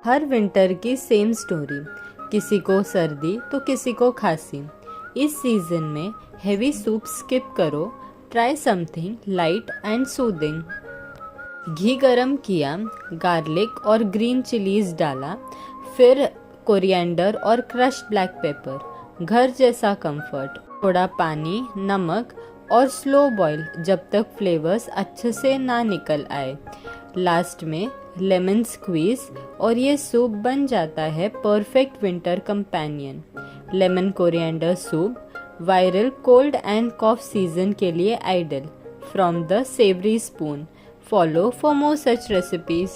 हर winter की same story, किसी को सर्दी तो किसी को खांसी। इस सीजन में हेवी सूप स्किप करो, try something light and soothing. घी गरम किया, गार्लिक और ग्रीन चिलीज डाला, फिर कोरिएंडर और क्रश्ड ब्लैक पेपर। घर जैसा कंफर्ट। थोड़ा पानी, नमक और स्लो बॉईल जब तक फ्लेवर्स अच्छे से ना निकल आए। लास्ट में लेमन स्क्वीज और ये सूप बन जाता है perfect winter companion. Lemon coriander soup viral cold and cough season के लिए ideal. From the savoury spoon, follow for more such recipes.